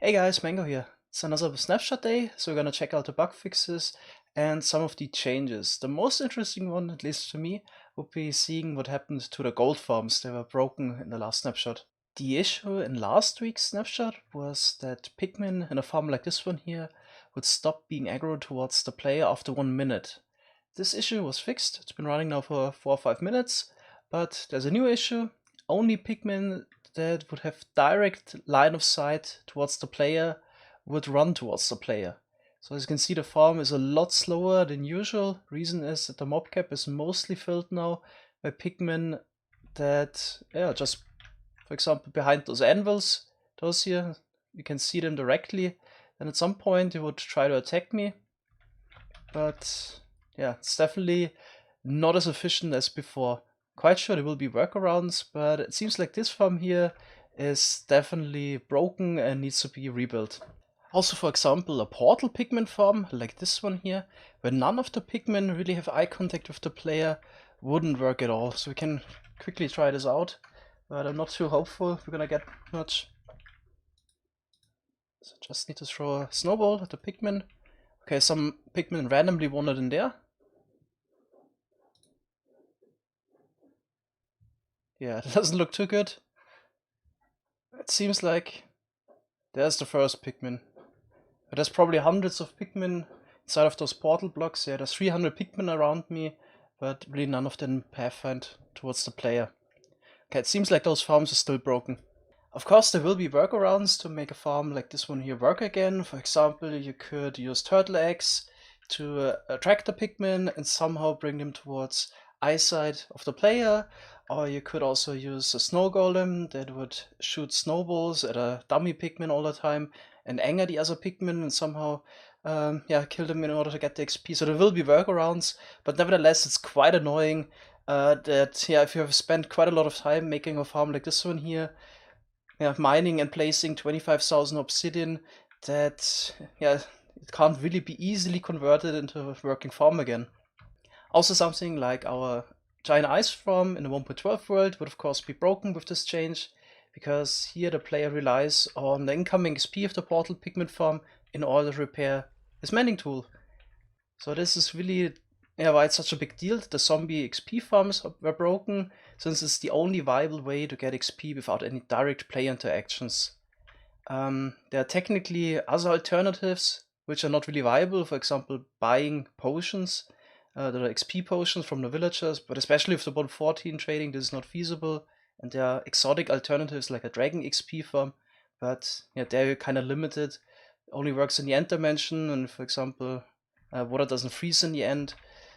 Hey guys, Mango here. It's another snapshot day, so we're gonna check out the bug fixes and some of the changes. The most interesting one, at least for me, would be seeing what happened to the gold farms. They were broken in the last snapshot. The issue in last week's snapshot was that Pikmin in a farm like this one here would stop being aggro towards the player after 1 minute. This issue was fixed. It's been running now for 4 or 5 minutes, but there's a new issue. Only Pikmin that would have direct line of sight towards the player would run towards the player. So as you can see, the farm is a lot slower than usual. Reason is that the mob cap is mostly filled now by Pikmin that, just for example, behind those anvils, those here, you can see them directly. And at some point they would try to attack me. But yeah, it's definitely not as efficient as before. Quite sure there will be workarounds, but it seems like this farm here is definitely broken and needs to be rebuilt. Also, for example, a portal Pikmin farm, like this one here, where none of the Pikmin really have eye contact with the player, wouldn't work at all. So we can quickly try this out, but I'm not too hopeful we're gonna get much. So just need to throw a snowball at the Pikmin. Okay, some Pikmin randomly wandered in there. Yeah, that doesn't look too good. It seems like there's the first Pikmin. But there's probably hundreds of Pikmin inside of those portal blocks. Yeah, there's 300 Pikmin around me, but really none of them pathfind towards the player. Okay, it seems like those farms are still broken. Of course, there will be workarounds to make a farm like this one here work again. For example, you could use turtle eggs to attract the Pikmin and somehow bring them towards eyesight of the player. Or you could also use a snow golem that would shoot snowballs at a dummy Pikmin all the time and anger the other Pikmin and somehow kill them in order to get the XP. So there will be workarounds, but nevertheless it's quite annoying that if you have spent quite a lot of time making a farm like this one here, mining and placing 25,000 obsidian, that it can't really be easily converted into a working farm again. Also, something like our giant ice farm in the 1.12 world would of course be broken with this change, because here the player relies on the incoming XP of the portal Pikmin farm in order to repair his mending tool. So this is really why it's such a big deal that the zombie XP farms were broken, since it's the only viable way to get XP without any direct player interactions. There are technically other alternatives which are not really viable, for example buying potions. There are XP potions from the villagers, but especially with the 114 trading, this is not feasible. And there are exotic alternatives like a dragon XP farm, but there you're kind of limited. It only works in the end dimension, and for example, water doesn't freeze in the end,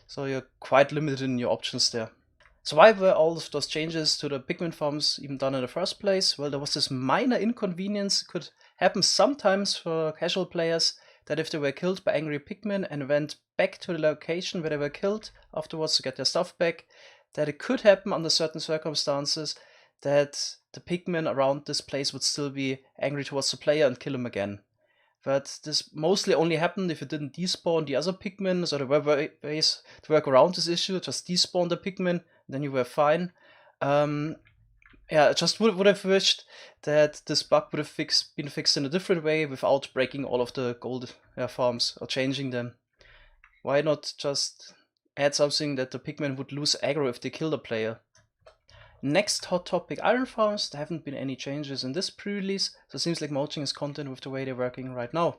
so you're quite limited in your options there. So why were all of those changes to the Pikmin farms even done in the first place? Well, there was this minor inconvenience. It could happen sometimes for casual players that if they were killed by angry Pikmin and went back to the location where they were killed afterwards to get their stuff back, that it could happen under certain circumstances that the Pikmin around this place would still be angry towards the player and kill him again. But this mostly only happened if you didn't despawn the other Pikmin, so there were ways to work around this issue. Just despawn the Pikmin, then you were fine. I just would have wished that this bug would have been fixed in a different way without breaking all of the gold farms or changing them. Why not just add something that the Pikmin would lose aggro if they kill the player? Next hot topic, iron farms. There haven't been any changes in this pre-release, so it seems like mulching is content with the way they're working right now.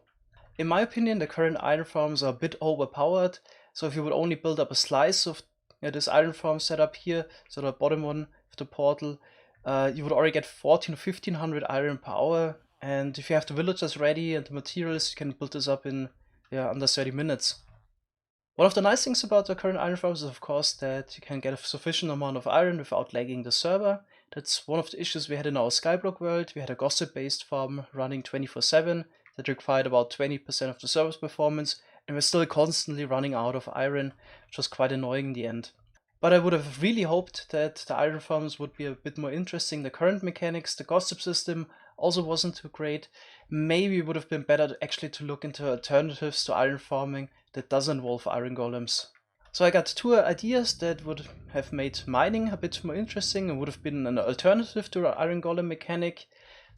In my opinion, the current iron farms are a bit overpowered, so if you would only build up a slice of this iron farm setup here, so the bottom one of the portal, you would already get 14 to 1500 iron power, and if you have the villagers ready and the materials, you can build this up in under 30 minutes. One of the nice things about the current iron farms is of course that you can get a sufficient amount of iron without lagging the server. That's one of the issues we had in our Skyblock world. We had a gossip-based farm running 24/7 that required about 20% of the server's performance, and we're still constantly running out of iron, which was quite annoying in the end. But I would have really hoped that the iron farms would be a bit more interesting. The current mechanics, the gossip system, also wasn't too great. Maybe it would have been better actually to look into alternatives to iron farming that doesn't involve iron golems. So I got two ideas that would have made mining a bit more interesting and would have been an alternative to the iron golem mechanic.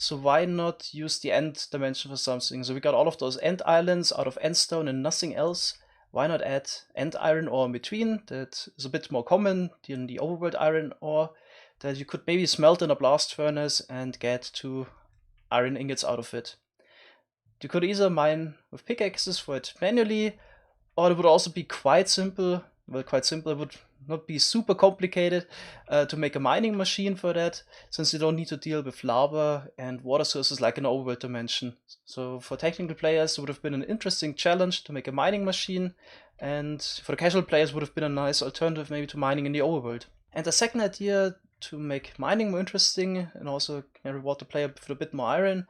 so why not use the end dimension for something? So we got all of those end islands out of end stone and nothing else. Why not add end iron ore in between? That is a bit more common than the overworld iron ore that you could maybe smelt in a blast furnace and get 2 iron ingots out of it. You could either mine with pickaxes for it manually, or it would also be quite simple. Well, quite simple, it would not be super complicated to make a mining machine for that, since you don't need to deal with lava and water sources like in overworld dimension. So for technical players, it would have been an interesting challenge to make a mining machine, and for the casual players, it would have been a nice alternative maybe to mining in the overworld. And the second idea to make mining more interesting and also reward the player with a bit more iron,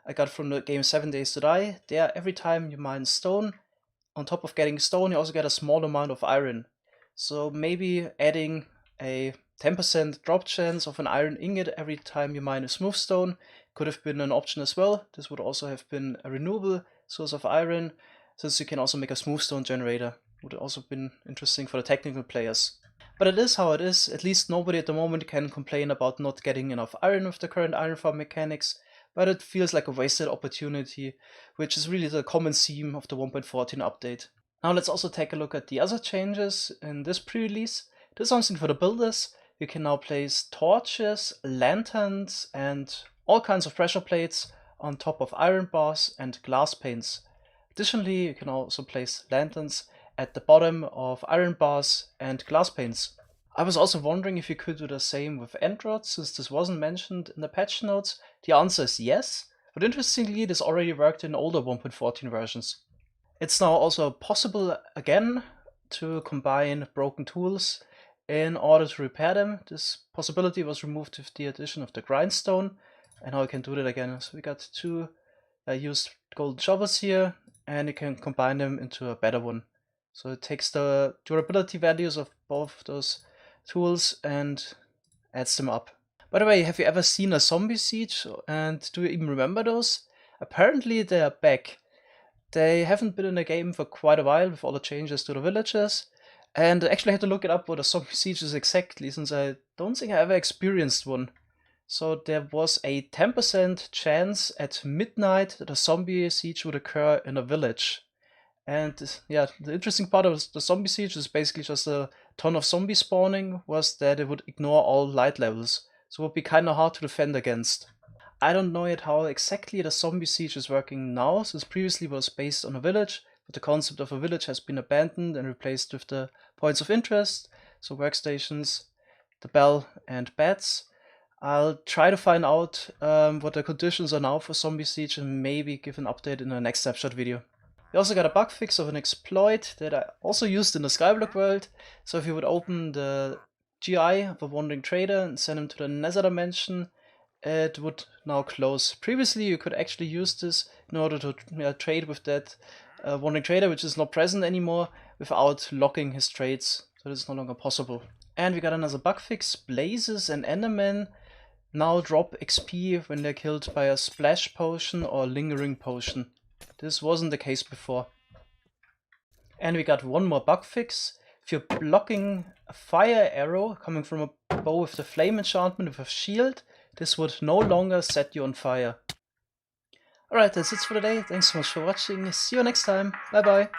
I got from the game 7 Days to Die. There, every time you mine stone, on top of getting stone, you also get a small amount of iron. So maybe adding a 10% drop chance of an iron ingot every time you mine a smooth stone could have been an option as well. This would also have been a renewable source of iron, since you can also make a smooth stone generator. Would have also been interesting for the technical players. But it is how it is. At least nobody at the moment can complain about not getting enough iron with the current iron farm mechanics, but it feels like a wasted opportunity, which is really the common theme of the 1.14 update. Now let's also take a look at the other changes in this pre-release. There's something for the builders. You can now place torches, lanterns, and all kinds of pressure plates on top of iron bars and glass panes. Additionally, you can also place lanterns at the bottom of iron bars and glass panes. I was also wondering if you could do the same with end rods, since this wasn't mentioned in the patch notes. The answer is yes, but interestingly this already worked in older 1.14 versions. It's now also possible again to combine broken tools in order to repair them. This possibility was removed with the addition of the grindstone, and now you can do that again. So we got 2 used golden shovels here, and you can combine them into a better one. So it takes the durability values of both those tools and adds them up. By the way, have you ever seen a zombie siege, and do you even remember those? Apparently they are back. They haven't been in the game for quite a while with all the changes to the villagers, and I actually had to look it up what a zombie siege is exactly, since I don't think I ever experienced one. So there was a 10% chance at midnight that a zombie siege would occur in a village. And yeah, the interesting part of the zombie siege is basically just a ton of zombies spawning, was that it would ignore all light levels, so it would be kinda hard to defend against. I don't know yet how exactly the zombie siege is working now, since previously it was based on a village, but the concept of a village has been abandoned and replaced with the points of interest, so workstations, the bell, and beds. I'll try to find out what the conditions are now for zombie siege and maybe give an update in the next snapshot video. We also got a bug fix of an exploit that I also used in the Skyblock world. So if you would open the GI of a wandering trader and send him to the nether dimension, it would now close. Previously you could actually use this in order to trade with that wandering trader, which is not present anymore, without locking his trades. So this is no longer possible. And we got another bug fix. Blazes and Endermen now drop XP when they're killed by a splash potion or lingering potion. This wasn't the case before. And we got one more bug fix. If you're blocking a fire arrow coming from a bow with the flame enchantment with a shield, this would no longer set you on fire. Alright, that's it for today. Thanks so much for watching. See you next time. Bye bye.